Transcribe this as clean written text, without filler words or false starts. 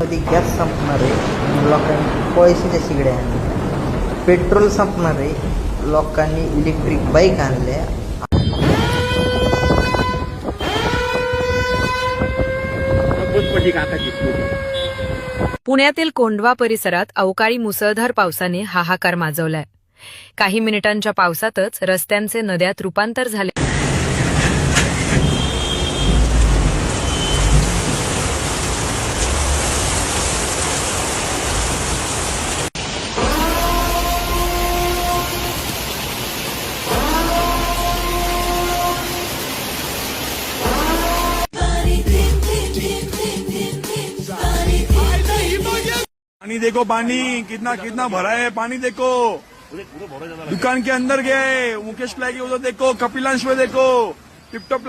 मध्ये गॅस संपणार आहे, लोकांनी पैशाच्या शिगड्या आणल्या. पेट्रोल संपणार आहे, लोकांनी इलेक्ट्रिक बाईक आणल्या. पुण्यातील कोंढवा परिसरात अवकाळी मुसळधार पावसाने हाहाकार माजवलाय. काही मिनिटांच्या पावसातच रस्त्यांचे नद्यात रूपांतर झाले. पानी देखो, पानी कितना कितना भरा है, पानी देखो. दुकान के अंदर गए, मुकेश प्लाई के उधर देखो, कपिलांश में देखो, टिपटॉप